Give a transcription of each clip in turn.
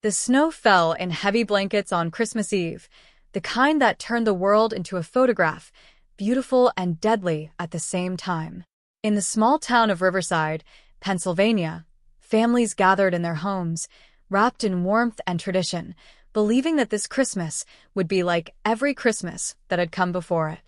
The snow fell in heavy blankets on Christmas Eve, the kind that turned the world into a photograph, beautiful and deadly at the same time. In the small town of Riverside, Pennsylvania, families gathered in their homes, wrapped in warmth and tradition, believing that this Christmas would be like every Christmas that had come before it.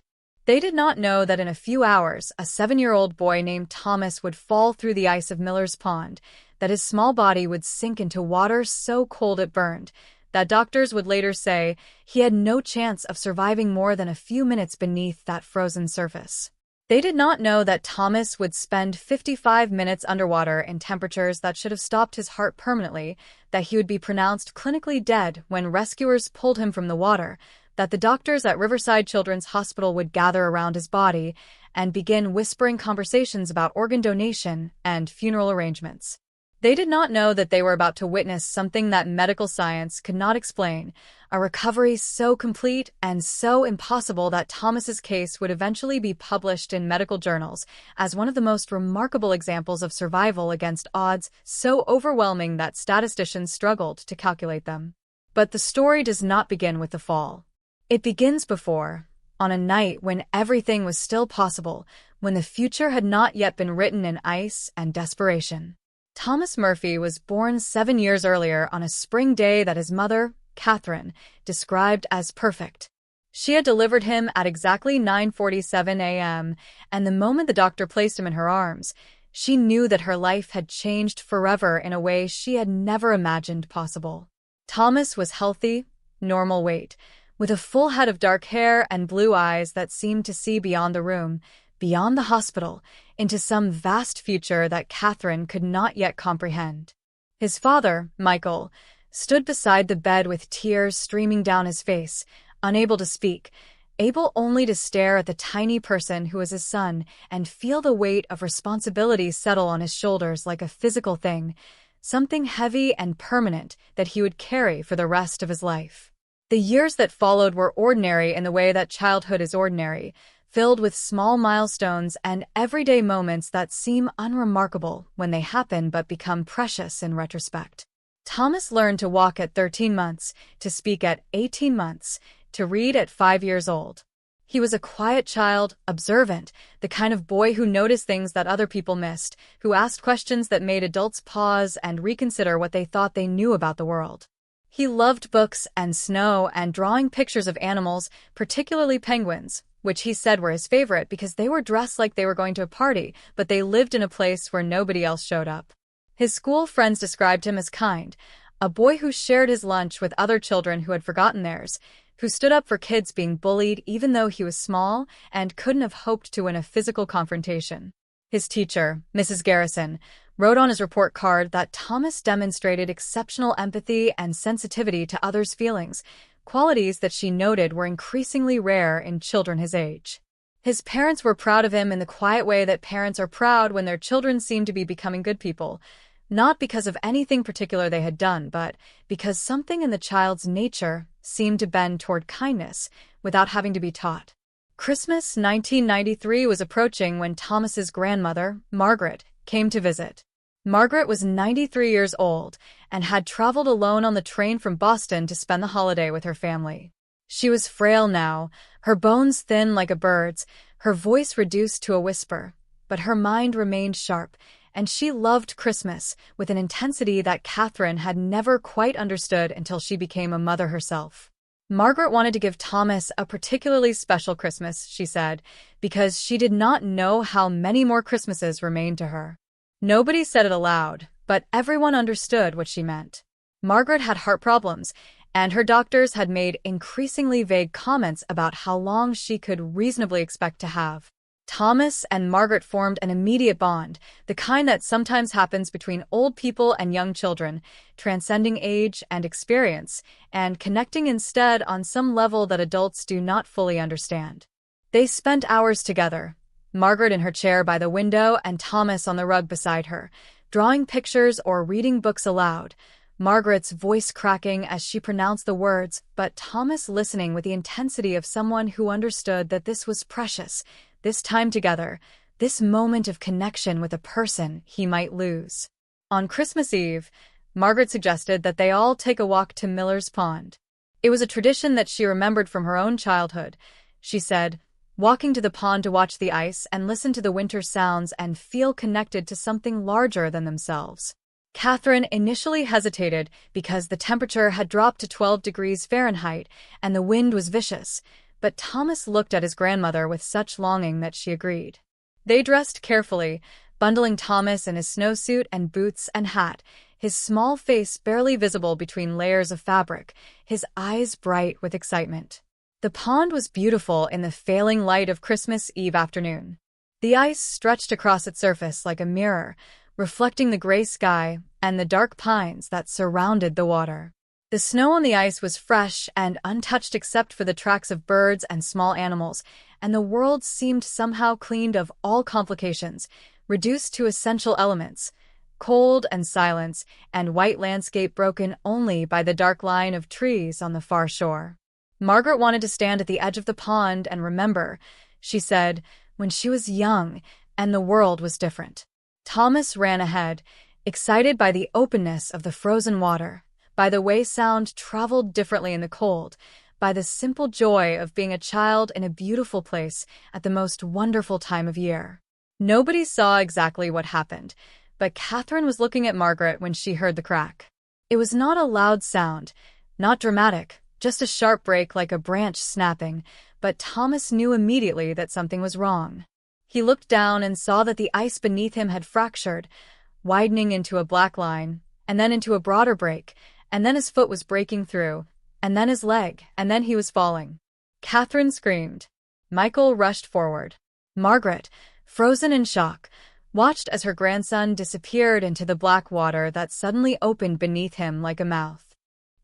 They did not know that in a few hours, a 7-year-old boy named Thomas would fall through the ice of Miller's Pond, that his small body would sink into water so cold it burned, that doctors would later say he had no chance of surviving more than a few minutes beneath that frozen surface. They did not know that Thomas would spend 55 minutes underwater in temperatures that should have stopped his heart permanently, that he would be pronounced clinically dead when rescuers pulled him from the water, that the doctors at Riverside Children's Hospital would gather around his body and begin whispering conversations about organ donation and funeral arrangements. They did not know that they were about to witness something that medical science could not explain, a recovery so complete and so impossible that Thomas's case would eventually be published in medical journals as one of the most remarkable examples of survival against odds so overwhelming that statisticians struggled to calculate them. But the story does not begin with the fall. It begins before, on a night when everything was still possible, when the future had not yet been written in ice and desperation. Thomas Murphy was born 7 years earlier on a spring day that his mother, Catherine, described as perfect. She had delivered him at exactly 9:47 a.m., and the moment the doctor placed him in her arms, she knew that her life had changed forever in a way she had never imagined possible. Thomas was healthy, normal weight, with a full head of dark hair and blue eyes that seemed to see beyond the room, beyond the hospital, into some vast future that Catherine could not yet comprehend. His father, Michael, stood beside the bed with tears streaming down his face, unable to speak, able only to stare at the tiny person who was his son and feel the weight of responsibility settle on his shoulders like a physical thing, something heavy and permanent that he would carry for the rest of his life. The years that followed were ordinary in the way that childhood is ordinary, filled with small milestones and everyday moments that seem unremarkable when they happen but become precious in retrospect. Thomas learned to walk at 13 months, to speak at 18 months, to read at 5 years old. He was a quiet child, observant, the kind of boy who noticed things that other people missed, who asked questions that made adults pause and reconsider what they thought they knew about the world. He loved books and snow and drawing pictures of animals, particularly penguins, which he said were his favorite because they were dressed like they were going to a party, but they lived in a place where nobody else showed up. His school friends described him as kind, a boy who shared his lunch with other children who had forgotten theirs, who stood up for kids being bullied even though he was small and couldn't have hoped to win a physical confrontation. His teacher, Mrs. Garrison, wrote on his report card that Thomas demonstrated exceptional empathy and sensitivity to others' feelings, qualities that she noted were increasingly rare in children his age. His parents were proud of him in the quiet way that parents are proud when their children seem to be becoming good people, not because of anything particular they had done, but because something in the child's nature seemed to bend toward kindness without having to be taught. Christmas 1993 was approaching when Thomas's grandmother, Margaret, came to visit. Margaret was 93 years old and had traveled alone on the train from Boston to spend the holiday with her family. She was frail now, her bones thin like a bird's, her voice reduced to a whisper, but her mind remained sharp, and she loved Christmas with an intensity that Catherine had never quite understood until she became a mother herself. Margaret wanted to give Thomas a particularly special Christmas, she said, because she did not know how many more Christmases remained to her. Nobody said it aloud, but everyone understood what she meant. Margaret had heart problems, and her doctors had made increasingly vague comments about how long she could reasonably expect to have. Thomas and Margaret formed an immediate bond, the kind that sometimes happens between old people and young children, transcending age and experience, and connecting instead on some level that adults do not fully understand. They spent hours together, Margaret in her chair by the window and Thomas on the rug beside her, drawing pictures or reading books aloud, Margaret's voice cracking as she pronounced the words, but Thomas listening with the intensity of someone who understood that this was precious, this time together, this moment of connection with a person he might lose. On Christmas Eve, Margaret suggested that they all take a walk to Miller's Pond. It was a tradition that she remembered from her own childhood, she said, walking to the pond to watch the ice and listen to the winter sounds and feel connected to something larger than themselves. Catherine initially hesitated because the temperature had dropped to 12 degrees Fahrenheit and the wind was vicious, but Thomas looked at his grandmother with such longing that she agreed. They dressed carefully, bundling Thomas in his snowsuit and boots and hat, his small face barely visible between layers of fabric, his eyes bright with excitement. The pond was beautiful in the failing light of Christmas Eve afternoon. The ice stretched across its surface like a mirror, reflecting the gray sky and the dark pines that surrounded the water. The snow on the ice was fresh and untouched except for the tracks of birds and small animals, and the world seemed somehow cleaned of all complications, reduced to essential elements, cold and silence, and white landscape broken only by the dark line of trees on the far shore. Margaret wanted to stand at the edge of the pond and remember, she said, when she was young and the world was different. Thomas ran ahead, excited by the openness of the frozen water, by the way sound traveled differently in the cold, by the simple joy of being a child in a beautiful place at the most wonderful time of year. Nobody saw exactly what happened, but Catherine was looking at Margaret when she heard the crack. It was not a loud sound, not dramatic, just a sharp break like a branch snapping, but Thomas knew immediately that something was wrong. He looked down and saw that the ice beneath him had fractured, widening into a black line, and then into a broader break, and then his foot was breaking through, and then his leg, and then he was falling. Catherine screamed. Michael rushed forward. Margaret, frozen in shock, watched as her grandson disappeared into the black water that suddenly opened beneath him like a mouth.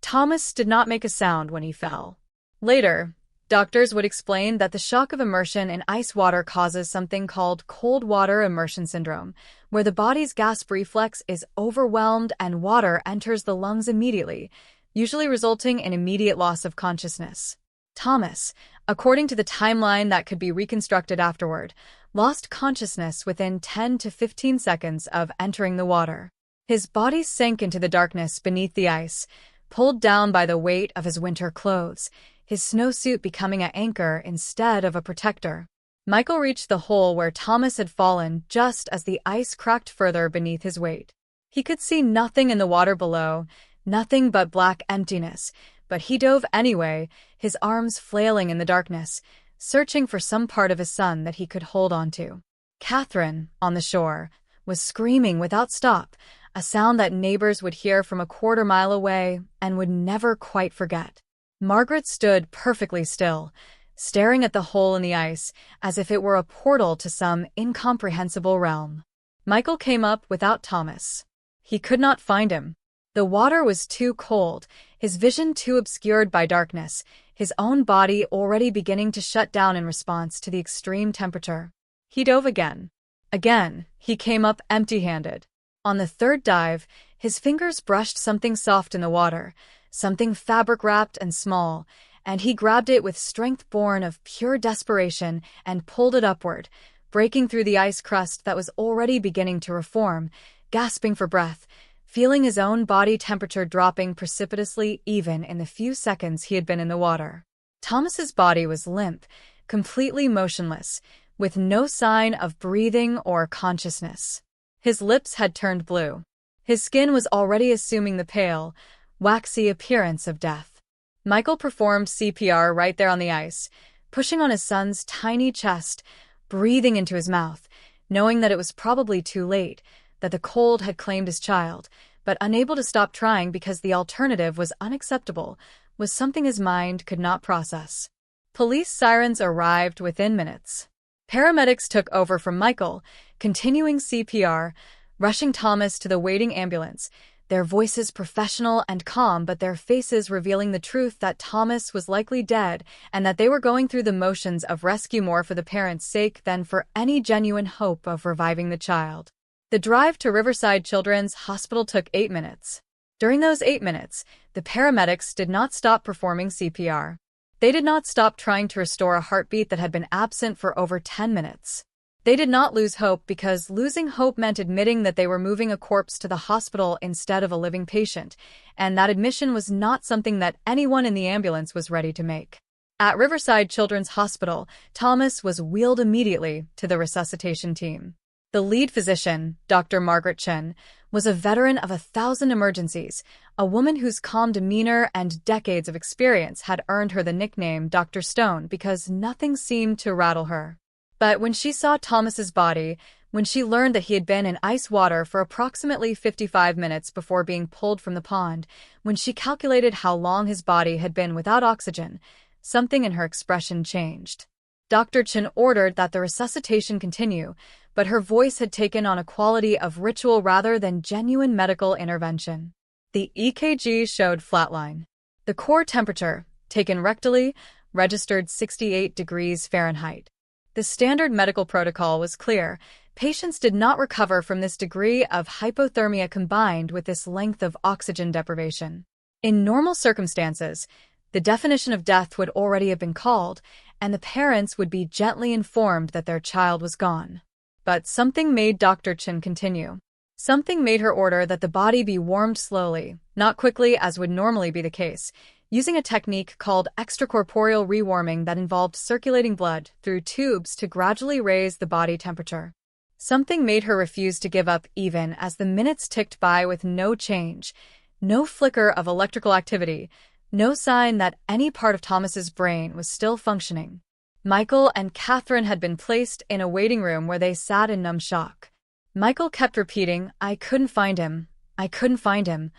Thomas did not make a sound when he fell. Later, doctors would explain that the shock of immersion in ice water causes something called cold water immersion syndrome, where the body's gasp reflex is overwhelmed and water enters the lungs immediately, usually resulting in immediate loss of consciousness. Thomas, according to the timeline that could be reconstructed afterward, lost consciousness within 10 to 15 seconds of entering the water. His body sank into the darkness beneath the ice, pulled down by the weight of his winter clothes, his snowsuit becoming an anchor instead of a protector. Michael reached the hole where Thomas had fallen just as the ice cracked further beneath his weight. He could see nothing in the water below, nothing but black emptiness, but he dove anyway, his arms flailing in the darkness, searching for some part of his son that he could hold onto. Catherine, on the shore, was screaming without stop, a sound that neighbors would hear from a quarter-mile away and would never quite forget. Margaret stood perfectly still, staring at the hole in the ice as if it were a portal to some incomprehensible realm. Michael came up without Thomas. He could not find him. The water was too cold, his vision too obscured by darkness, his own body already beginning to shut down in response to the extreme temperature. He dove again. Again, he came up empty-handed. On the third dive, his fingers brushed something soft in the water, something fabric-wrapped and small, and he grabbed it with strength born of pure desperation and pulled it upward, breaking through the ice crust that was already beginning to reform, gasping for breath, feeling his own body temperature dropping precipitously even in the few seconds he had been in the water. Thomas's body was limp, completely motionless, with no sign of breathing or consciousness. His lips had turned blue. His skin was already assuming the pale, waxy appearance of death. Michael performed CPR right there on the ice, pushing on his son's tiny chest, breathing into his mouth, knowing that it was probably too late, that the cold had claimed his child, but unable to stop trying because the alternative was unacceptable, was something his mind could not process. Police sirens arrived within minutes. Paramedics took over from Michael, continuing CPR, rushing Thomas to the waiting ambulance, their voices professional and calm but their faces revealing the truth that Thomas was likely dead and that they were going through the motions of rescue more for the parents' sake than for any genuine hope of reviving the child. The drive to Riverside Children's Hospital took 8 minutes. During those 8 minutes, the paramedics did not stop performing CPR. They did not stop trying to restore a heartbeat that had been absent for over 10 minutes. They did not lose hope because losing hope meant admitting that they were moving a corpse to the hospital instead of a living patient, and that admission was not something that anyone in the ambulance was ready to make. At Riverside Children's Hospital, Thomas was wheeled immediately to the resuscitation team. The lead physician, Dr. Margaret Chen, was a veteran of 1,000 emergencies, a woman whose calm demeanor and decades of experience had earned her the nickname Dr. Stone because nothing seemed to rattle her. But when she saw Thomas's body, when she learned that he had been in ice water for approximately 55 minutes before being pulled from the pond, when she calculated how long his body had been without oxygen, something in her expression changed. Dr. Chen ordered that the resuscitation continue, but her voice had taken on a quality of ritual rather than genuine medical intervention. The EKG showed flatline. The core temperature, taken rectally, registered 68 degrees Fahrenheit. The standard medical protocol was clear. Patients did not recover from this degree of hypothermia combined with this length of oxygen deprivation. In normal circumstances, the definition of death would already have been called, and the parents would be gently informed that their child was gone. But something made Dr. Chen continue. Something made her order that the body be warmed slowly, not quickly as would normally be the case, using a technique called extracorporeal rewarming that involved circulating blood through tubes to gradually raise the body temperature. Something made her refuse to give up even as the minutes ticked by with no change, no flicker of electrical activity, no sign that any part of Thomas's brain was still functioning. Michael and Catherine had been placed in a waiting room where they sat in numb shock. Michael kept repeating, "I couldn't find him. I couldn't find him,"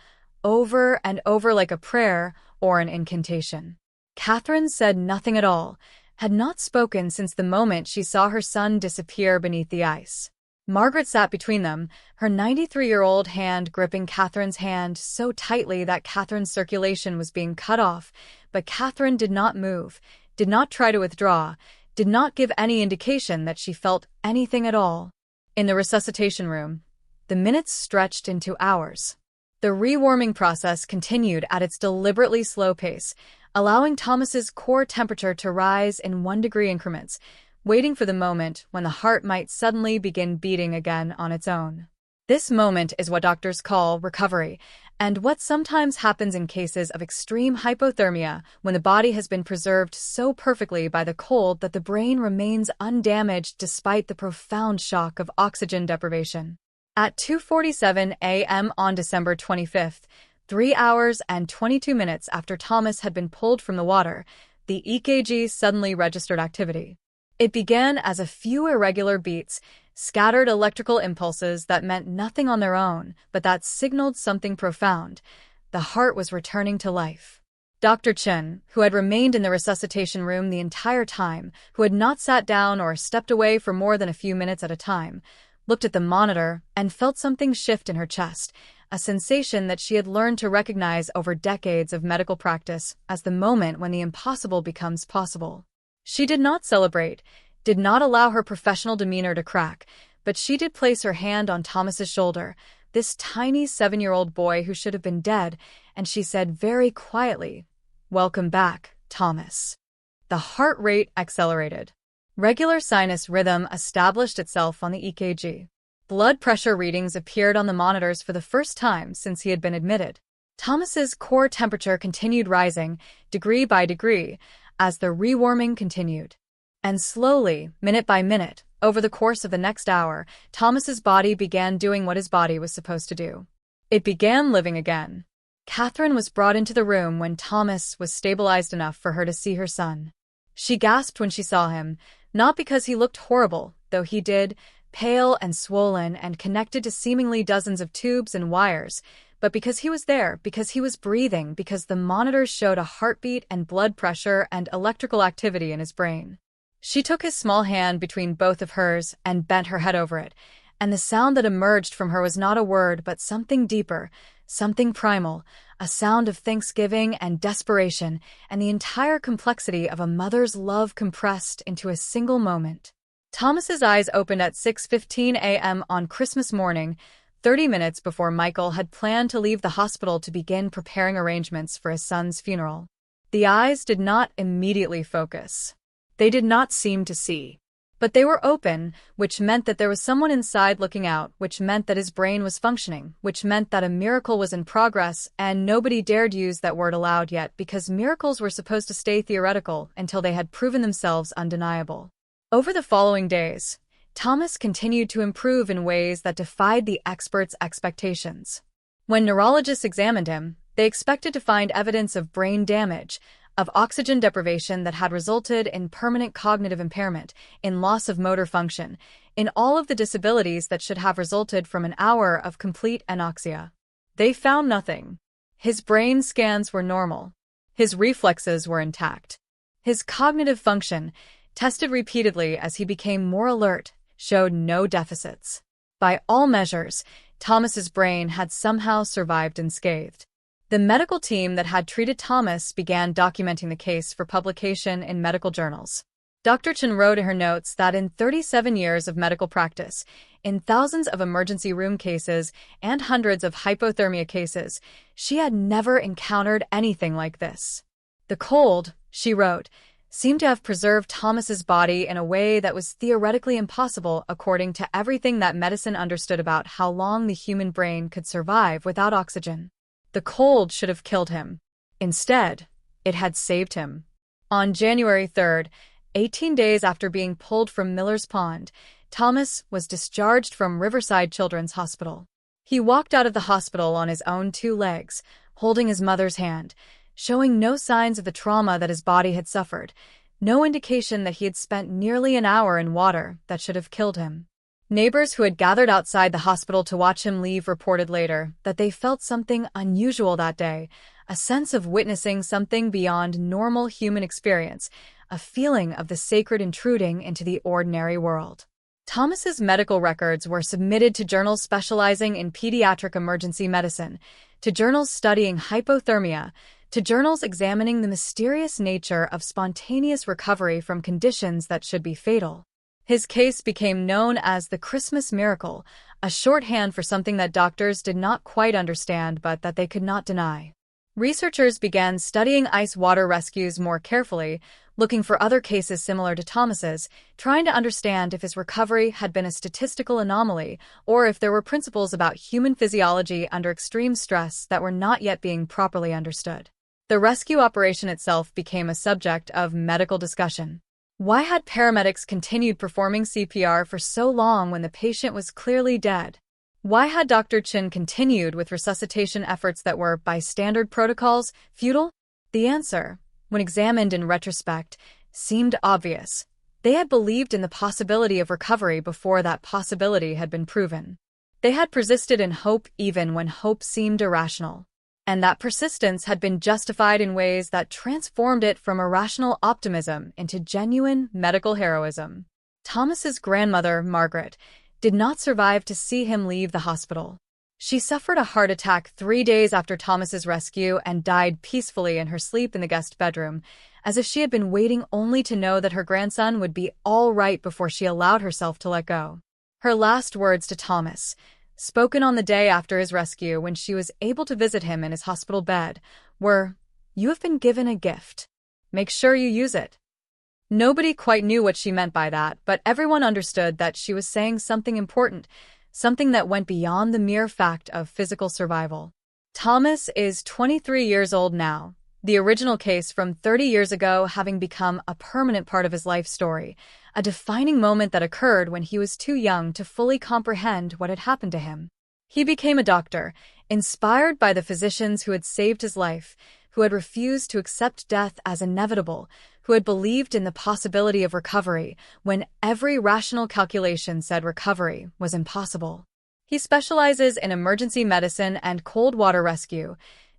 over and over like a prayer or an incantation. Catherine said nothing at all, had not spoken since the moment she saw her son disappear beneath the ice. Margaret sat between them, her 93-year-old hand gripping Catherine's hand so tightly that Catherine's circulation was being cut off, but Catherine did not move, did not try to withdraw, did not give any indication that she felt anything at all. In the resuscitation room, the minutes stretched into hours. The rewarming process continued at its deliberately slow pace, allowing Thomas's core temperature to rise in 1-degree increments, waiting for the moment when the heart might suddenly begin beating again on its own. This moment is what doctors call recovery, and what sometimes happens in cases of extreme hypothermia when the body has been preserved so perfectly by the cold that the brain remains undamaged despite the profound shock of oxygen deprivation. At 2:47 a.m. on December 25th, 3 hours and 22 minutes after Thomas had been pulled from the water, the EKG suddenly registered activity. It began as a few irregular beats, scattered electrical impulses that meant nothing on their own, but that signaled something profound. The heart was returning to life. Dr. Chen, who had remained in the resuscitation room the entire time, who had not sat down or stepped away for more than a few minutes at a time, looked at the monitor and felt something shift in her chest, a sensation that she had learned to recognize over decades of medical practice as the moment when the impossible becomes possible. She did not celebrate, did not allow her professional demeanor to crack, but she did place her hand on Thomas's shoulder, this tiny 7-year-old boy who should have been dead, and she said very quietly, "Welcome back, Thomas." The heart rate accelerated. Regular sinus rhythm established itself on the EKG. Blood pressure readings appeared on the monitors for the first time since he had been admitted. Thomas's core temperature continued rising, degree by degree, as the rewarming continued. And slowly, minute by minute, over the course of the next hour, Thomas's body began doing what his body was supposed to do. It began living again. Catherine was brought into the room when Thomas was stabilized enough for her to see her son. She gasped when she saw him, not because he looked horrible, though he did, pale and swollen and connected to seemingly dozens of tubes and wires, but because he was there, because he was breathing, because the monitors showed a heartbeat and blood pressure and electrical activity in his brain. She took his small hand between both of hers and bent her head over it, and the sound that emerged from her was not a word but something deeper, something primal, a sound of thanksgiving and desperation, and the entire complexity of a mother's love compressed into a single moment. Thomas's eyes opened at 6:15 a.m. on Christmas morning, 30 minutes before Michael had planned to leave the hospital to begin preparing arrangements for his son's funeral. The eyes did not immediately focus. They did not seem to see. But they were open, which meant that there was someone inside looking out, which meant that his brain was functioning, which meant that a miracle was in progress, and nobody dared use that word aloud yet because miracles were supposed to stay theoretical until they had proven themselves undeniable. Over the following days, Thomas continued to improve in ways that defied the experts' expectations. When neurologists examined him, they expected to find evidence of brain damage, of oxygen deprivation that had resulted in permanent cognitive impairment, in loss of motor function, in all of the disabilities that should have resulted from an hour of complete anoxia. They found nothing. His brain scans were normal. His reflexes were intact. His cognitive function, tested repeatedly as he became more alert, showed no deficits. By all measures, Thomas's brain had somehow survived unscathed. The medical team that had treated Thomas began documenting the case for publication in medical journals. Dr. Chen wrote in her notes that in 37 years of medical practice, in thousands of emergency room cases and hundreds of hypothermia cases, she had never encountered anything like this. The cold, she wrote, seemed to have preserved Thomas's body in a way that was theoretically impossible according to everything that medicine understood about how long the human brain could survive without oxygen. The cold should have killed him. Instead, it had saved him. On January 3rd, 18 days after being pulled from Miller's Pond, Thomas was discharged from Riverside Children's Hospital. He walked out of the hospital on his own two legs, holding his mother's hand, showing no signs of the trauma that his body had suffered, no indication that he had spent nearly an hour in water that should have killed him. Neighbors who had gathered outside the hospital to watch him leave reported later that they felt something unusual that day, a sense of witnessing something beyond normal human experience, a feeling of the sacred intruding into the ordinary world. Thomas's medical records were submitted to journals specializing in pediatric emergency medicine, to journals studying hypothermia, to journals examining the mysterious nature of spontaneous recovery from conditions that should be fatal. His case became known as the Christmas miracle, a shorthand for something that doctors did not quite understand but that they could not deny. Researchers began studying ice water rescues more carefully, looking for other cases similar to Thomas's, trying to understand if his recovery had been a statistical anomaly or if there were principles about human physiology under extreme stress that were not yet being properly understood. The rescue operation itself became a subject of medical discussion. Why had paramedics continued performing CPR for so long when the patient was clearly dead? Why had Dr. Chen continued with resuscitation efforts that were, by standard protocols, futile? The answer, when examined in retrospect, seemed obvious. They had believed in the possibility of recovery before that possibility had been proven. They had persisted in hope even when hope seemed irrational. And that persistence had been justified in ways that transformed it from irrational optimism into genuine medical heroism. Thomas's grandmother, Margaret, did not survive to see him leave the hospital. She suffered a heart attack 3 days after Thomas's rescue and died peacefully in her sleep in the guest bedroom, as if she had been waiting only to know that her grandson would be all right before she allowed herself to let go. Her last words to Thomas, spoken on the day after his rescue when she was able to visit him in his hospital bed, were, "You have been given a gift. Make sure you use it." Nobody quite knew what she meant by that, but everyone understood that she was saying something important, something that went beyond the mere fact of physical survival. Thomas is 23 years old now, the original case from 30 years ago having become a permanent part of his life story, a defining moment that occurred when he was too young to fully comprehend what had happened to him. He became a doctor, inspired by the physicians who had saved his life, who had refused to accept death as inevitable, who had believed in the possibility of recovery when every rational calculation said recovery was impossible. He specializes in emergency medicine and cold water rescue,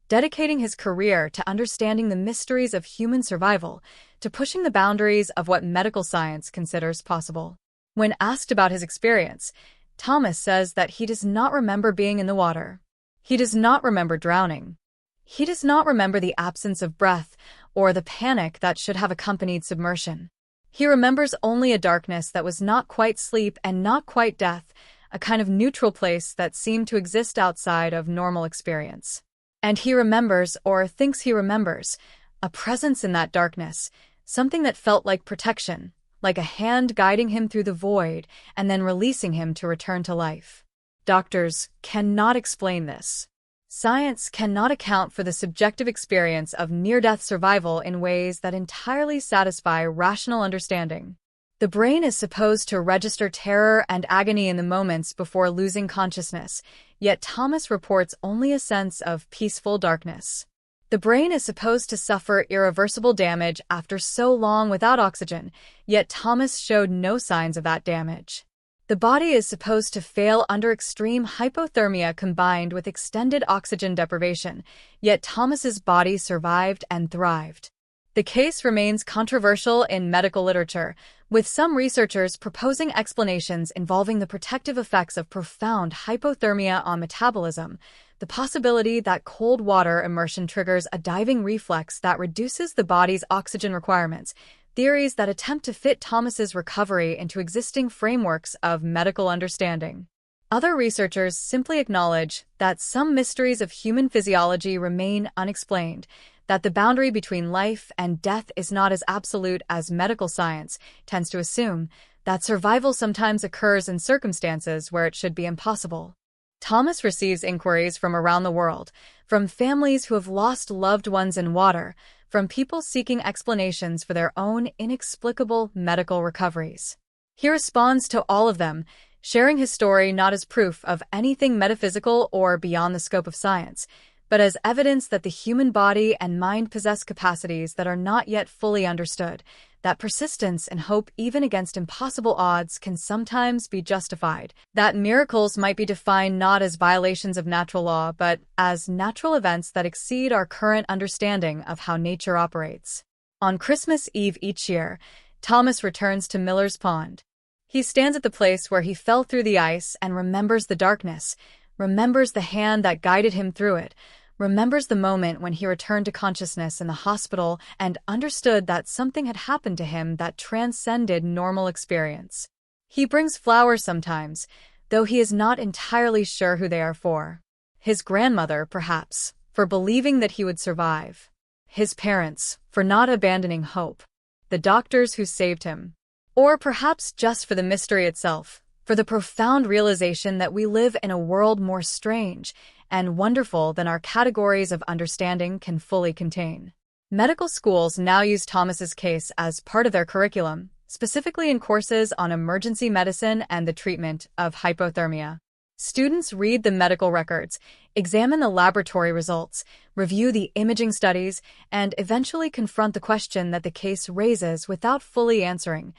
dedicating his career to understanding the mysteries of human survival, to pushing the boundaries of what medical science considers possible. When asked about his experience, Thomas says that he does not remember being in the water. He does not remember drowning. He does not remember the absence of breath or the panic that should have accompanied submersion. He remembers only a darkness that was not quite sleep and not quite death, a kind of neutral place that seemed to exist outside of normal experience. And he remembers, or thinks he remembers, a presence in that darkness, something that felt like protection, like a hand guiding him through the void and then releasing him to return to life. Doctors cannot explain this. Science cannot account for the subjective experience of near-death survival in ways that entirely satisfy rational understanding. The brain is supposed to register terror and agony in the moments before losing consciousness, yet Thomas reports only a sense of peaceful darkness. The brain is supposed to suffer irreversible damage after so long without oxygen, yet Thomas showed no signs of that damage. The body is supposed to fail under extreme hypothermia combined with extended oxygen deprivation, yet Thomas's body survived and thrived. The case remains controversial in medical literature, with some researchers proposing explanations involving the protective effects of profound hypothermia on metabolism, the possibility that cold water immersion triggers a diving reflex that reduces the body's oxygen requirements, theories that attempt to fit Thomas's recovery into existing frameworks of medical understanding. Other researchers simply acknowledge that some mysteries of human physiology remain unexplained, that the boundary between life and death is not as absolute as medical science tends to assume, that survival sometimes occurs in circumstances where it should be impossible. Thomas receives inquiries from around the world, from families who have lost loved ones in water, from people seeking explanations for their own inexplicable medical recoveries. He responds to all of them, sharing his story not as proof of anything metaphysical or beyond the scope of science, but as evidence that the human body and mind possess capacities that are not yet fully understood, that persistence and hope even against impossible odds can sometimes be justified, that miracles might be defined not as violations of natural law but as natural events that exceed our current understanding of how nature operates. On Christmas Eve each year, Thomas returns to Miller's Pond. He stands at the place where he fell through the ice and remembers the darkness, remembers the hand that guided him through it, remembers the moment when he returned to consciousness in the hospital and understood that something had happened to him that transcended normal experience. He brings flowers sometimes, though he is not entirely sure who they are for. His grandmother, perhaps, for believing that he would survive. His parents, for not abandoning hope. The doctors who saved him. Or perhaps just for the mystery itself, for the profound realization that we live in a world more strange and wonderful than our categories of understanding can fully contain. Medical schools now use Thomas's case as part of their curriculum, specifically in courses on emergency medicine and the treatment of hypothermia. Students read the medical records, examine the laboratory results, review the imaging studies, and eventually confront the question that the case raises without fully answering.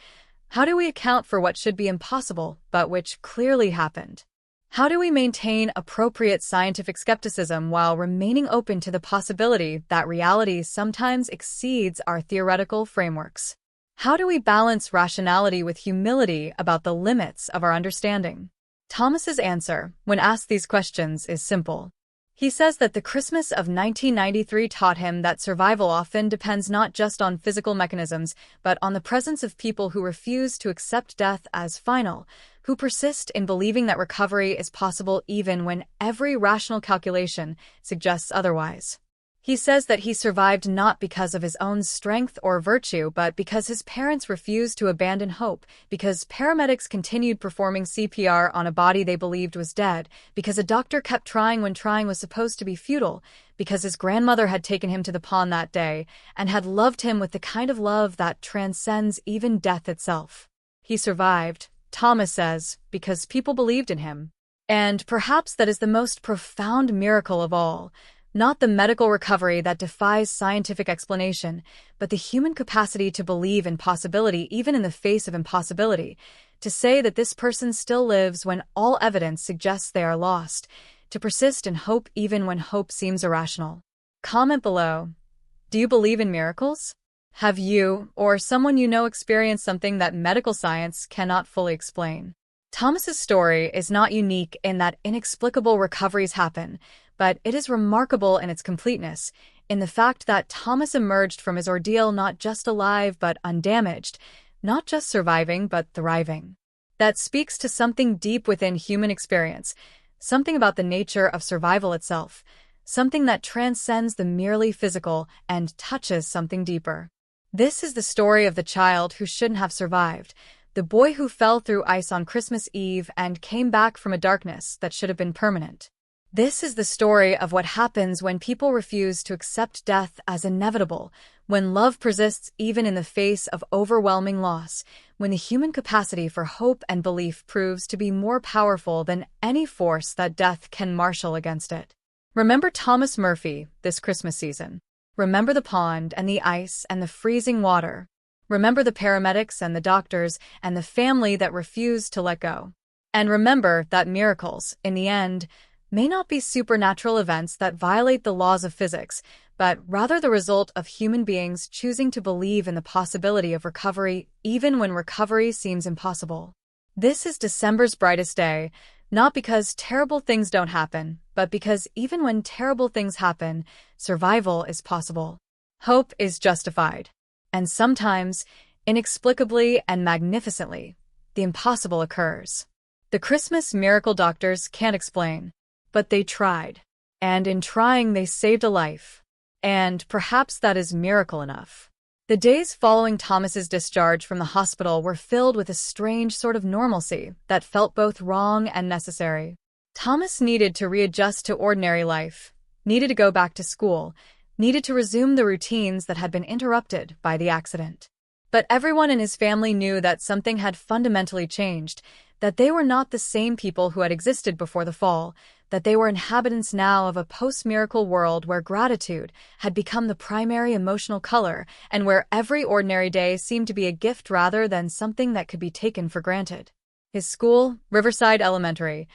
How do we account for what should be impossible, but which clearly happened? How do we maintain appropriate scientific skepticism while remaining open to the possibility that reality sometimes exceeds our theoretical frameworks? How do we balance rationality with humility about the limits of our understanding? Thomas's answer, when asked these questions, is simple. He says that the Christmas of 1993 taught him that survival often depends not just on physical mechanisms, but on the presence of people who refuse to accept death as final, who persist in believing that recovery is possible even when every rational calculation suggests otherwise. He says that he survived not because of his own strength or virtue, but because his parents refused to abandon hope, because paramedics continued performing CPR on a body they believed was dead, because a doctor kept trying when trying was supposed to be futile, because his grandmother had taken him to the pond that day and had loved him with the kind of love that transcends even death itself. He survived, Thomas says, because people believed in him. And perhaps that is the most profound miracle of all. Not the medical recovery that defies scientific explanation, but the human capacity to believe in possibility even in the face of impossibility, to say that this person still lives when all evidence suggests they are lost, to persist in hope even when hope seems irrational. Comment below. Do you believe in miracles? Have you, or someone you know, experienced something that medical science cannot fully explain? Thomas's story is not unique in that inexplicable recoveries happen, but it is remarkable in its completeness, in the fact that Thomas emerged from his ordeal not just alive but undamaged, not just surviving but thriving. That speaks to something deep within human experience, something about the nature of survival itself, something that transcends the merely physical and touches something deeper. This is the story of the child who shouldn't have survived, the boy who fell through ice on Christmas Eve and came back from a darkness that should have been permanent. This is the story of what happens when people refuse to accept death as inevitable, when love persists even in the face of overwhelming loss, when the human capacity for hope and belief proves to be more powerful than any force that death can marshal against it. Remember Thomas Murphy this Christmas season. Remember the pond and the ice and the freezing water. Remember the paramedics and the doctors and the family that refused to let go. And remember that miracles, in the end, may not be supernatural events that violate the laws of physics, but rather the result of human beings choosing to believe in the possibility of recovery even when recovery seems impossible. This is December's brightest day, not because terrible things don't happen, but because even when terrible things happen, survival is possible. Hope is justified. And sometimes, inexplicably and magnificently, the impossible occurs. The Christmas miracle doctors can't explain. But they tried. And in trying, they saved a life. And perhaps that is miracle enough. The days following Thomas's discharge from the hospital were filled with a strange sort of normalcy that felt both wrong and necessary. Thomas needed to readjust to ordinary life, needed to go back to school, needed to resume the routines that had been interrupted by the accident. But everyone in his family knew that something had fundamentally changed, that they were not the same people who had existed before the fall, that they were inhabitants now of a post-miracle world where gratitude had become the primary emotional color and where every ordinary day seemed to be a gift rather than something that could be taken for granted. His school, Riverside Elementary,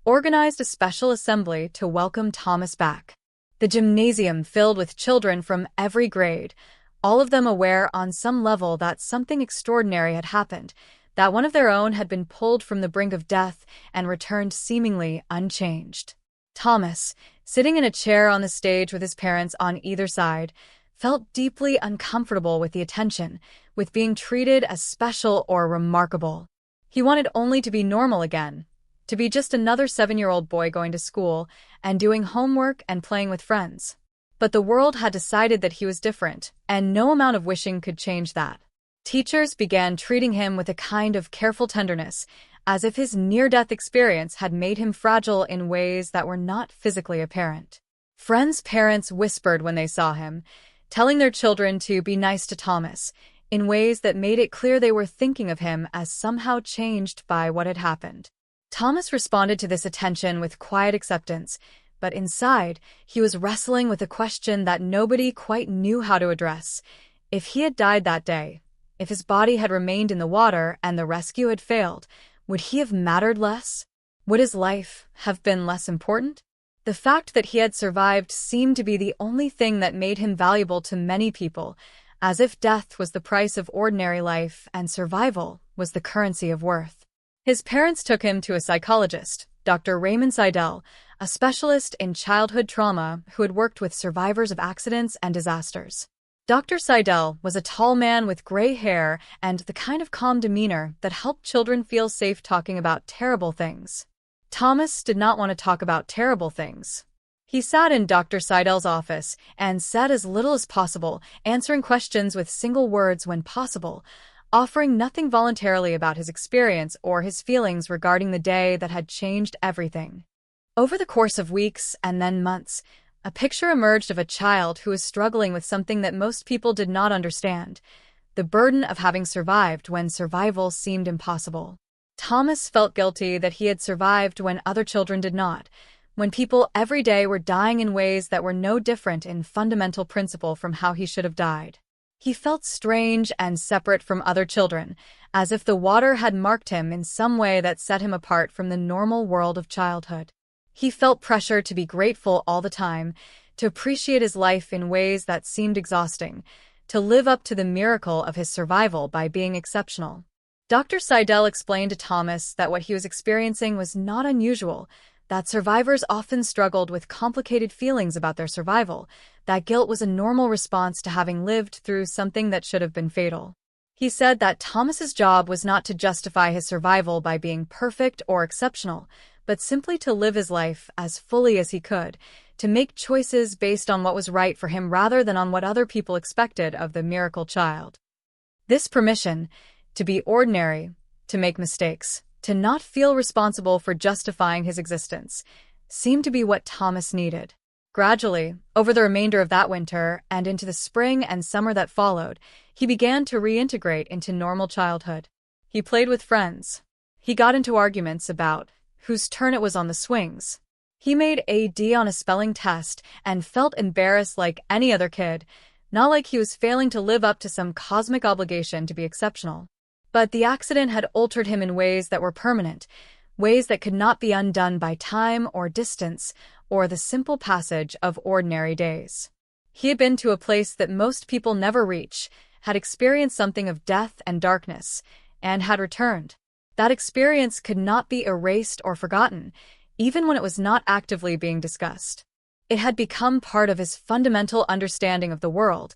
organized a special assembly to welcome Thomas back. The gymnasium filled with children from every grade, all of them aware on some level that something extraordinary had happened, that one of their own had been pulled from the brink of death and returned seemingly unchanged. Thomas, sitting in a chair on the stage with his parents on either side, felt deeply uncomfortable with the attention, with being treated as special or remarkable. He wanted only to be normal again, to be just another 7-year-old boy going to school and doing homework and playing with friends. But the world had decided that he was different, and no amount of wishing could change that. Teachers began treating him with a kind of careful tenderness, as if his near-death experience had made him fragile in ways that were not physically apparent. Friends' parents whispered when they saw him, telling their children to be nice to Thomas, in ways that made it clear they were thinking of him as somehow changed by what had happened. Thomas responded to this attention with quiet acceptance, but inside, he was wrestling with a question that nobody quite knew how to address. If he had died that day, if his body had remained in the water and the rescue had failed, would he have mattered less? Would his life have been less important? The fact that he had survived seemed to be the only thing that made him valuable to many people, as if death was the price of ordinary life and survival was the currency of worth. His parents took him to a psychologist, Dr. Raymond Seidel, a specialist in childhood trauma who had worked with survivors of accidents and disasters. Dr. Seidel was a tall man with gray hair and the kind of calm demeanor that helped children feel safe talking about terrible things. Thomas did not want to talk about terrible things. He sat in Dr. Seidel's office and said as little as possible, answering questions with single words when possible, offering nothing voluntarily about his experience or his feelings regarding the day that had changed everything. Over the course of weeks and then months, a picture emerged of a child who was struggling with something that most people did not understand, the burden of having survived when survival seemed impossible. Thomas felt guilty that he had survived when other children did not, when people every day were dying in ways that were no different in fundamental principle from how he should have died. He felt strange and separate from other children, as if the water had marked him in some way that set him apart from the normal world of childhood. He felt pressure to be grateful all the time, to appreciate his life in ways that seemed exhausting, to live up to the miracle of his survival by being exceptional. Dr. Seidel explained to Thomas that what he was experiencing was not unusual, that survivors often struggled with complicated feelings about their survival, that guilt was a normal response to having lived through something that should have been fatal. He said that Thomas's job was not to justify his survival by being perfect or exceptional, but simply to live his life as fully as he could, to make choices based on what was right for him rather than on what other people expected of the miracle child. This permission to be ordinary, to make mistakes, to not feel responsible for justifying his existence, seemed to be what Thomas needed. Gradually, over the remainder of that winter and into the spring and summer that followed, he began to reintegrate into normal childhood. He played with friends. He got into arguments about whose turn it was on the swings. He made a D on a spelling test and felt embarrassed like any other kid, not like he was failing to live up to some cosmic obligation to be exceptional. But the accident had altered him in ways that were permanent, ways that could not be undone by time or distance or the simple passage of ordinary days. He had been to a place that most people never reach, had experienced something of death and darkness, and had returned. That experience could not be erased or forgotten, even when it was not actively being discussed. It had become part of his fundamental understanding of the world,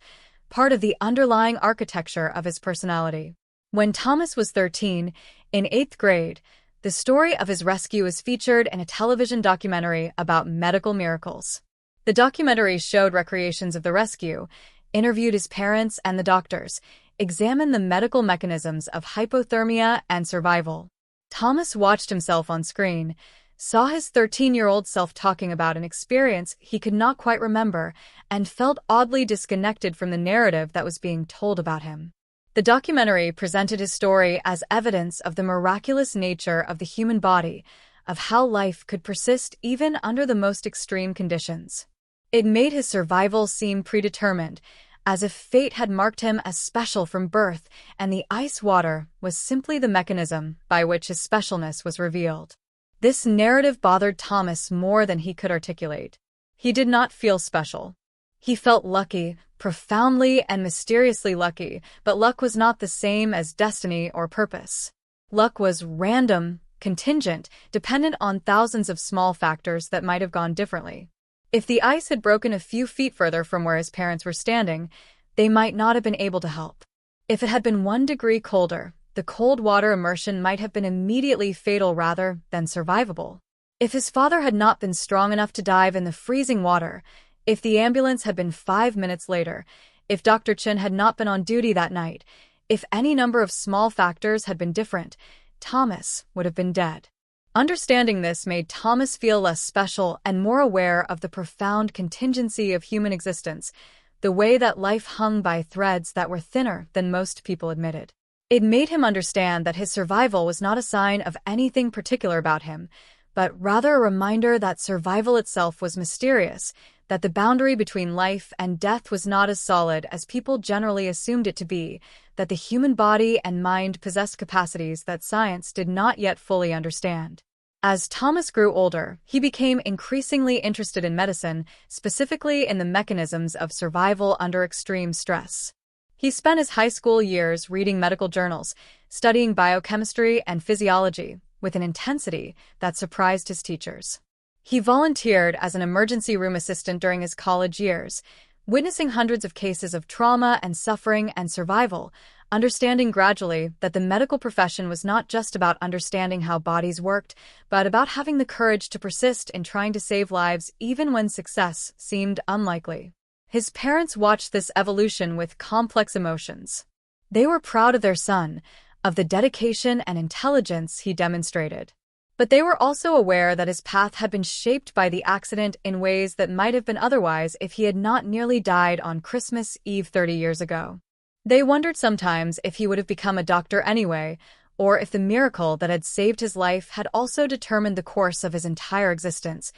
part of the underlying architecture of his personality. When Thomas was 13, in 8th grade, the story of his rescue was featured in a television documentary about medical miracles. The documentary showed recreations of the rescue, interviewed his parents and the doctors, examined the medical mechanisms of hypothermia and survival. Thomas watched himself on screen, saw his 13-year-old self talking about an experience he could not quite remember, and felt oddly disconnected from the narrative that was being told about him. The documentary presented his story as evidence of the miraculous nature of the human body, of how life could persist even under the most extreme conditions. It made his survival seem predetermined, as if fate had marked him as special from birth, and the ice water was simply the mechanism by which his specialness was revealed. This narrative bothered Thomas more than he could articulate. He did not feel special. He felt lucky, profoundly and mysteriously lucky, but luck was not the same as destiny or purpose. Luck was random, contingent, dependent on thousands of small factors that might have gone differently. If the ice had broken a few feet further from where his parents were standing, they might not have been able to help. If it had been 1 degree colder, the cold water immersion might have been immediately fatal rather than survivable. If his father had not been strong enough to dive in the freezing water, if the ambulance had been 5 minutes later, if Dr. Chin had not been on duty that night, if any number of small factors had been different, Thomas would have been dead. Understanding this made Thomas feel less special and more aware of the profound contingency of human existence, the way that life hung by threads that were thinner than most people admitted. It made him understand that his survival was not a sign of anything particular about him, but rather a reminder that survival itself was mysterious, that the boundary between life and death was not as solid as people generally assumed it to be, that the human body and mind possessed capacities that science did not yet fully understand. As Thomas grew older, he became increasingly interested in medicine, specifically in the mechanisms of survival under extreme stress. He spent his high school years reading medical journals, studying biochemistry and physiology, with an intensity that surprised his teachers. He volunteered as an emergency room assistant during his college years, witnessing hundreds of cases of trauma and suffering and survival, understanding gradually that the medical profession was not just about understanding how bodies worked, but about having the courage to persist in trying to save lives even when success seemed unlikely. His parents watched this evolution with complex emotions. They were proud of their son, of the dedication and intelligence he demonstrated. But they were also aware that his path had been shaped by the accident in ways that might have been otherwise if he had not nearly died on Christmas Eve 30 years ago. They wondered sometimes if he would have become a doctor anyway, or if the miracle that had saved his life had also determined the course of his entire existence,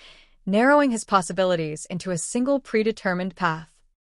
narrowing his possibilities into a single predetermined path.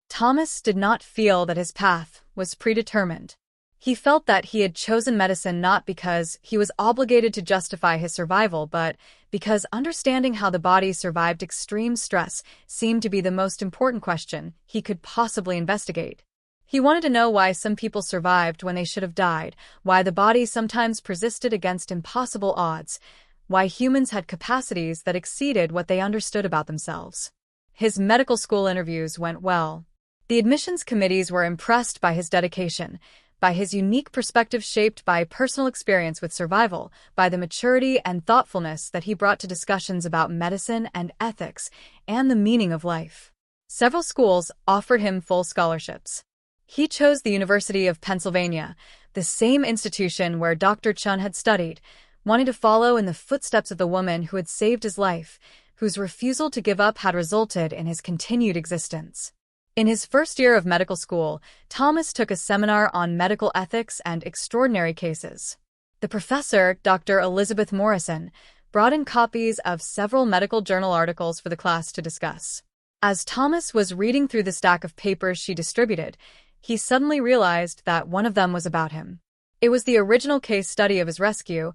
Thomas did not feel that his path was predetermined. He felt that he had chosen medicine not because he was obligated to justify his survival, but because understanding how the body survived extreme stress seemed to be the most important question he could possibly investigate. He wanted to know why some people survived when they should have died, why the body sometimes persisted against impossible odds, why humans had capacities that exceeded what they understood about themselves. His medical school interviews went well. The admissions committees were impressed by his dedication, by his unique perspective shaped by personal experience with survival, by the maturity and thoughtfulness that he brought to discussions about medicine and ethics, and the meaning of life. Several schools offered him full scholarships. He chose the University of Pennsylvania, the same institution where Dr. Chun had studied, wanting to follow in the footsteps of the woman who had saved his life, whose refusal to give up had resulted in his continued existence. In his first year of medical school, Thomas took a seminar on medical ethics and extraordinary cases. The professor, Dr. Elizabeth Morrison, brought in copies of several medical journal articles for the class to discuss. As Thomas was reading through the stack of papers she distributed, he suddenly realized that one of them was about him. It was the original case study of his rescue,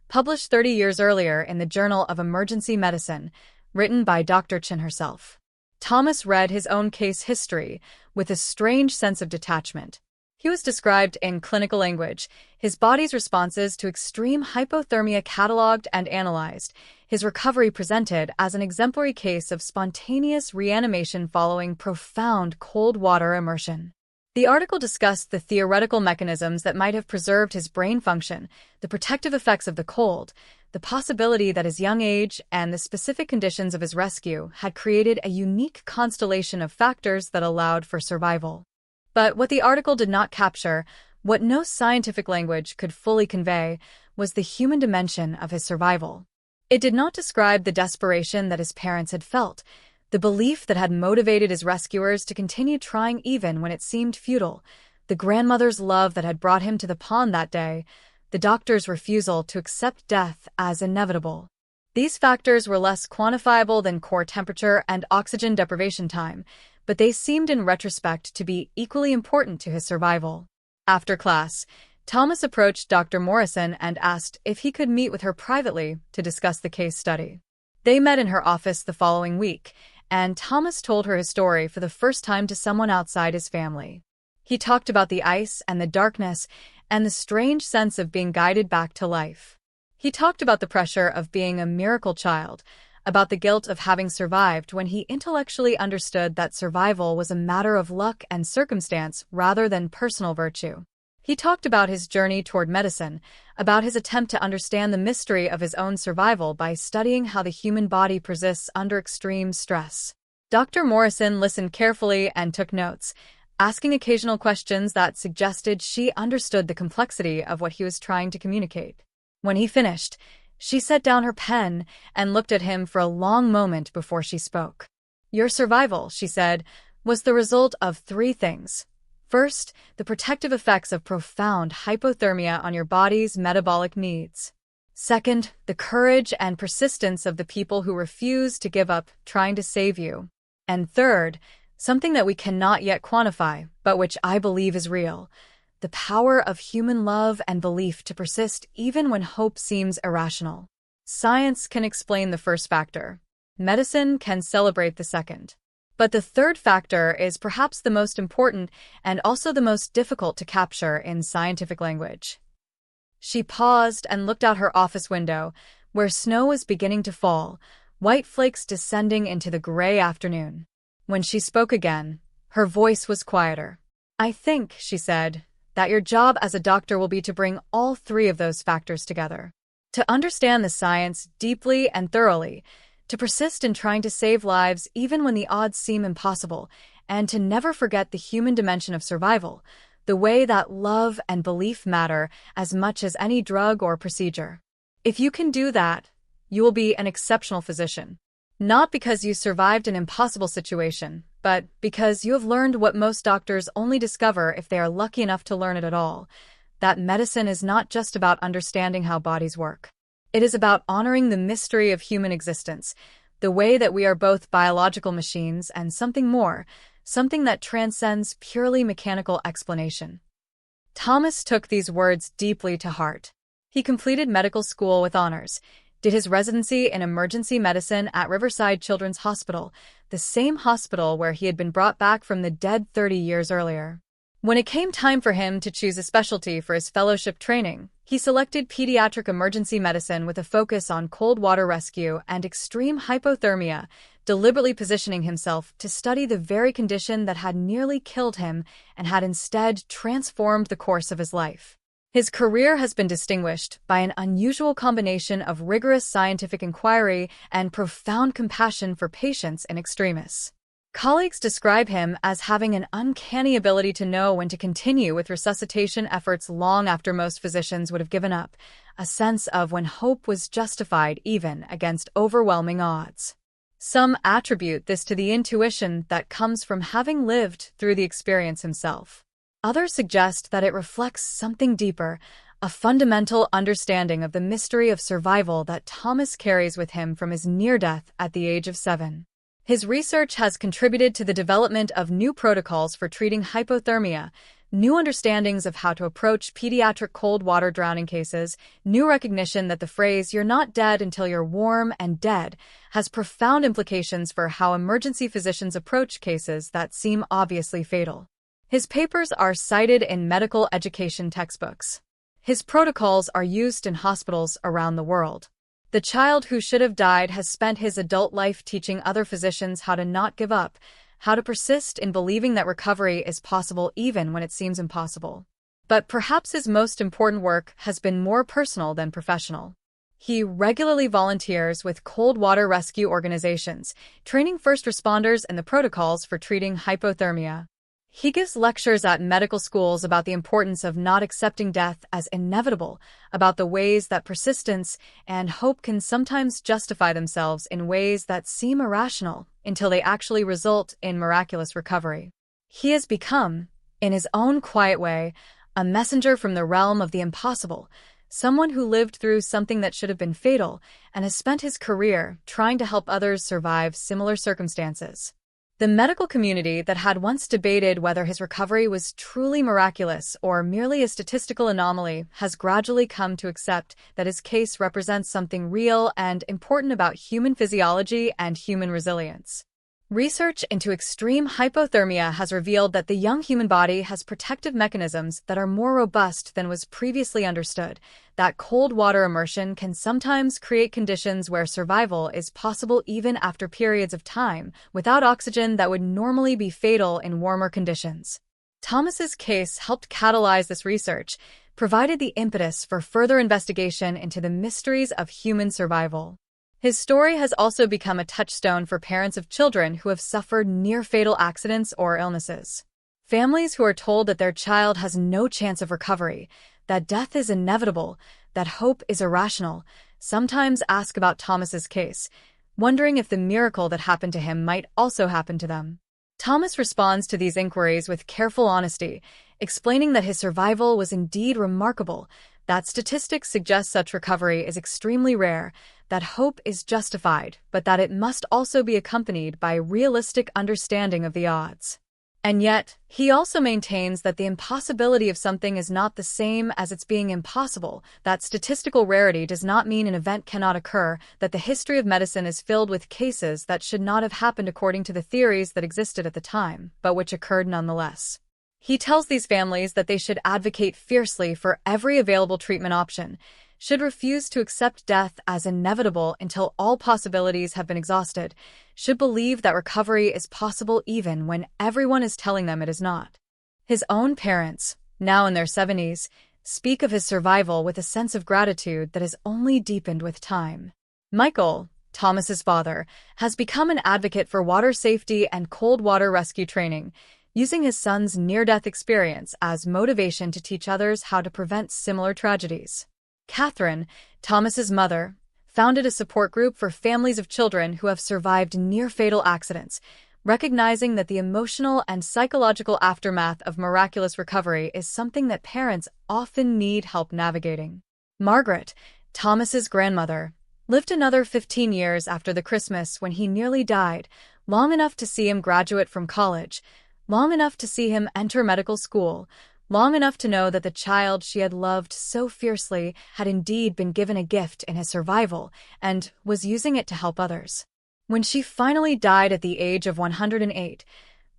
published 30 years earlier in the Journal of Emergency Medicine, written by Dr. Chun herself. Thomas read his own case history with a strange sense of detachment. He was described in clinical language, his body's responses to extreme hypothermia catalogued and analyzed, his recovery presented as an exemplary case of spontaneous reanimation following profound cold water immersion. The article discussed the theoretical mechanisms that might have preserved his brain function, the protective effects of the cold, the possibility that his young age and the specific conditions of his rescue had created a unique constellation of factors that allowed for survival. But what the article did not capture, what no scientific language could fully convey, was the human dimension of his survival. It did not describe the desperation that his parents had felt, the belief that had motivated his rescuers to continue trying even when it seemed futile, the grandmother's love that had brought him to the pond that day, the doctor's refusal to accept death as inevitable. These factors were less quantifiable than core temperature and oxygen deprivation time, but they seemed in retrospect to be equally important to his survival. After class, Thomas approached Dr. Morrison and asked if he could meet with her privately to discuss the case study. They met in her office the following week, and Thomas told her his story for the first time to someone outside his family. He talked about the ice and the darkness and the strange sense of being guided back to life. He talked about the pressure of being a miracle child, about the guilt of having survived when he intellectually understood that survival was a matter of luck and circumstance rather than personal virtue. He talked about his journey toward medicine, about his attempt to understand the mystery of his own survival by studying how the human body persists under extreme stress. Dr. Morrison listened carefully and took notes, asking occasional questions that suggested she understood the complexity of what he was trying to communicate. When he finished, she set down her pen and looked at him for a long moment before she spoke. "Your survival," she said, "was the result of three things. First, the protective effects of profound hypothermia on your body's metabolic needs. Second, the courage and persistence of the people who refuse to give up trying to save you. And third, something that we cannot yet quantify, but which I believe is real, the power of human love and belief to persist even when hope seems irrational. Science can explain the first factor. Medicine can celebrate the second. But the third factor is perhaps the most important and also the most difficult to capture in scientific language." She paused and looked out her office window, where snow was beginning to fall, white flakes descending into the gray afternoon. When she spoke again, her voice was quieter. "I think," she said, "that your job as a doctor will be to bring all three of those factors together. To understand the science deeply and thoroughly, to persist in trying to save lives even when the odds seem impossible, and to never forget the human dimension of survival, the way that love and belief matter as much as any drug or procedure. If you can do that, you will be an exceptional physician. Not because you survived an impossible situation, but because you have learned what most doctors only discover if they are lucky enough to learn it at all, that medicine is not just about understanding how bodies work. It is about honoring the mystery of human existence, the way that we are both biological machines and something more, something that transcends purely mechanical explanation." Thomas took these words deeply to heart. He completed medical school with honors, did his residency in emergency medicine at Riverside Children's Hospital, the same hospital where he had been brought back from the dead 30 years earlier. When it came time for him to choose a specialty for his fellowship training, He selected pediatric emergency medicine with a focus on cold water rescue and extreme hypothermia, deliberately positioning himself to study the very condition that had nearly killed him and had instead transformed the course of his life. His career has been distinguished by an unusual combination of rigorous scientific inquiry and profound compassion for patients in extremis. Colleagues describe him as having an uncanny ability to know when to continue with resuscitation efforts long after most physicians would have given up, a sense of when hope was justified even against overwhelming odds. Some attribute this to the intuition that comes from having lived through the experience himself. Others suggest that it reflects something deeper, a fundamental understanding of the mystery of survival that Thomas carries with him from his near death at the age of 7. His research has contributed to the development of new protocols for treating hypothermia, new understandings of how to approach pediatric cold water drowning cases, new recognition that the phrase "you're not dead until you're warm and dead" has profound implications for how emergency physicians approach cases that seem obviously fatal. His papers are cited in medical education textbooks. His protocols are used in hospitals around the world. The child who should have died has spent his adult life teaching other physicians how to not give up, how to persist in believing that recovery is possible even when it seems impossible. But perhaps his most important work has been more personal than professional. He regularly volunteers with cold water rescue organizations, training first responders in the protocols for treating hypothermia. He gives lectures at medical schools about the importance of not accepting death as inevitable, about the ways that persistence and hope can sometimes justify themselves in ways that seem irrational until they actually result in miraculous recovery. He has become, in his own quiet way, a messenger from the realm of the impossible, someone who lived through something that should have been fatal and has spent his career trying to help others survive similar circumstances. The medical community that had once debated whether his recovery was truly miraculous or merely a statistical anomaly has gradually come to accept that his case represents something real and important about human physiology and human resilience. Research into extreme hypothermia has revealed that the young human body has protective mechanisms that are more robust than was previously understood, that cold water immersion can sometimes create conditions where survival is possible even after periods of time without oxygen that would normally be fatal in warmer conditions. Thomas's case helped catalyze this research, provided the impetus for further investigation into the mysteries of human survival. His story has also become a touchstone for parents of children who have suffered near-fatal accidents or illnesses. Families who are told that their child has no chance of recovery, that death is inevitable, that hope is irrational, sometimes ask about Thomas's case, wondering if the miracle that happened to him might also happen to them. Thomas responds to these inquiries with careful honesty, explaining that his survival was indeed remarkable, that statistics suggest such recovery is extremely rare, that hope is justified, but that it must also be accompanied by realistic understanding of the odds. And yet, he also maintains that the impossibility of something is not the same as its being impossible, that statistical rarity does not mean an event cannot occur, that the history of medicine is filled with cases that should not have happened according to the theories that existed at the time, but which occurred nonetheless. He tells these families that they should advocate fiercely for every available treatment option, should refuse to accept death as inevitable until all possibilities have been exhausted, should believe that recovery is possible even when everyone is telling them it is not. His own parents, now in their 70s, speak of his survival with a sense of gratitude that has only deepened with time. Michael, Thomas's father, has become an advocate for water safety and cold water rescue training, using his son's near-death experience as motivation to teach others how to prevent similar tragedies. Catherine, Thomas's mother, founded a support group for families of children who have survived near-fatal accidents, recognizing that the emotional and psychological aftermath of miraculous recovery is something that parents often need help navigating. Margaret, Thomas's grandmother, lived another 15 years after the Christmas when he nearly died, long enough to see him graduate from college, long enough to see him enter medical school, long enough to know that the child she had loved so fiercely had indeed been given a gift in his survival and was using it to help others. When she finally died at the age of 108,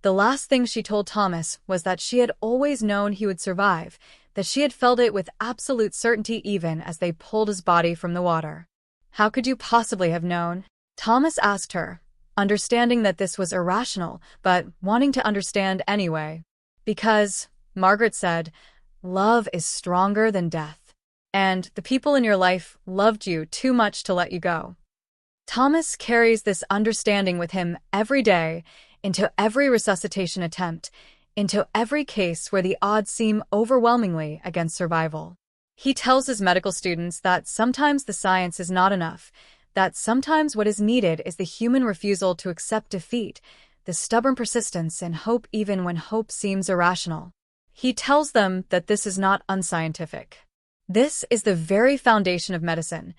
the last thing she told Thomas was that she had always known he would survive, that she had felt it with absolute certainty even as they pulled his body from the water. "How could you possibly have known?" Thomas asked her, understanding that this was irrational, but wanting to understand anyway. "Because," Margaret said, "love is stronger than death. And the people in your life loved you too much to let you go." Thomas carries this understanding with him every day, into every resuscitation attempt, into every case where the odds seem overwhelmingly against survival. He tells his medical students that sometimes the science is not enough, that sometimes what is needed is the human refusal to accept defeat, the stubborn persistence in hope even when hope seems irrational. He tells them that this is not unscientific. This is the very foundation of medicine,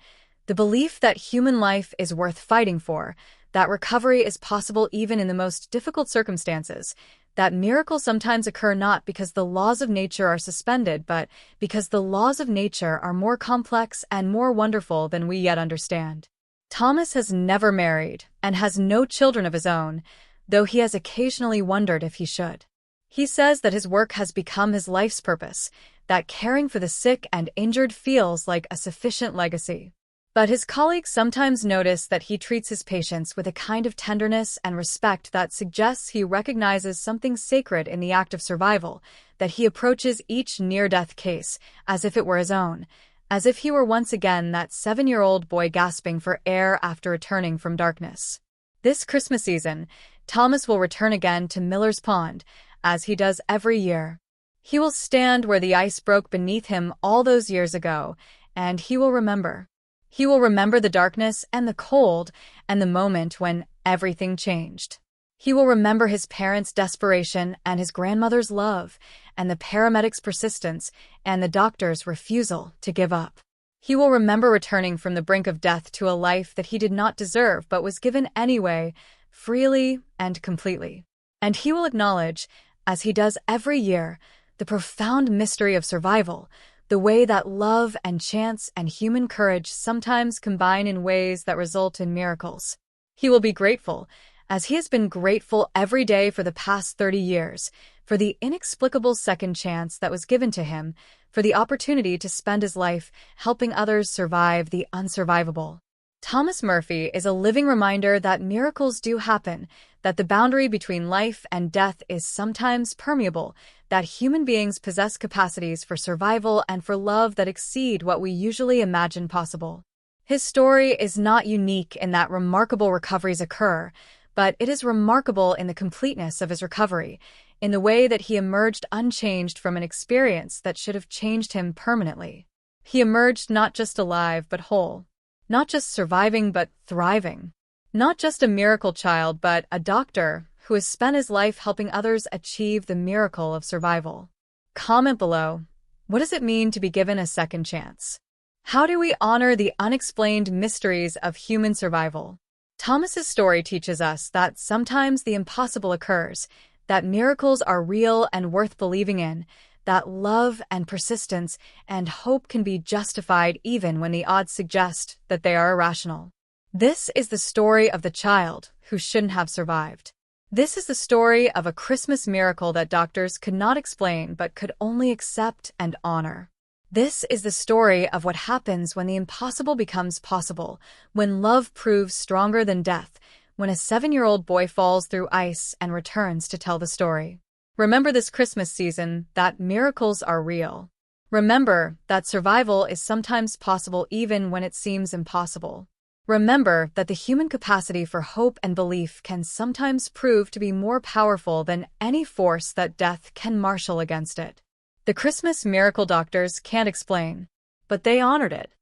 the belief that human life is worth fighting for, that recovery is possible even in the most difficult circumstances, that miracles sometimes occur not because the laws of nature are suspended, but because the laws of nature are more complex and more wonderful than we yet understand. Thomas has never married and has no children of his own, though he has occasionally wondered if he should. He says that his work has become his life's purpose, that caring for the sick and injured feels like a sufficient legacy. But his colleagues sometimes notice that he treats his patients with a kind of tenderness and respect that suggests he recognizes something sacred in the act of survival, that he approaches each near-death case as if it were his own, as if he were once again that 7-year-old boy gasping for air after returning from darkness. This Christmas season, Thomas will return again to Miller's Pond, as he does every year. He will stand where the ice broke beneath him all those years ago, and he will remember. He will remember the darkness and the cold and the moment when everything changed. He will remember his parents' desperation and his grandmother's love, and the paramedics' persistence and the doctor's refusal to give up. He will remember returning from the brink of death to a life that he did not deserve but was given anyway, freely and completely. And he will acknowledge, as he does every year, the profound mystery of survival, the way that love and chance and human courage sometimes combine in ways that result in miracles. He will be grateful, as he has been grateful every day for the past 30 years, for the inexplicable second chance that was given to him, for the opportunity to spend his life helping others survive the unsurvivable. Thomas Murphy is a living reminder that miracles do happen, that the boundary between life and death is sometimes permeable, that human beings possess capacities for survival and for love that exceed what we usually imagine possible. His story is not unique in that remarkable recoveries occur, but it is remarkable in the completeness of his recovery, in the way that he emerged unchanged from an experience that should have changed him permanently. He emerged not just alive but whole, not just surviving but thriving, not just a miracle child but a doctor who has spent his life helping others achieve the miracle of survival. Comment below, what does it mean to be given a second chance? How do we honor the unexplained mysteries of human survival? Thomas's story teaches us that sometimes the impossible occurs, that miracles are real and worth believing in, that love and persistence and hope can be justified even when the odds suggest that they are irrational. This is the story of the child who shouldn't have survived. This is the story of a Christmas miracle that doctors could not explain but could only accept and honor. This is the story of what happens when the impossible becomes possible, when love proves stronger than death, when a 7-year-old boy falls through ice and returns to tell the story. Remember this Christmas season that miracles are real. Remember that survival is sometimes possible even when it seems impossible. Remember that the human capacity for hope and belief can sometimes prove to be more powerful than any force that death can marshal against it. The Christmas miracle doctors can't explain, but they honored it.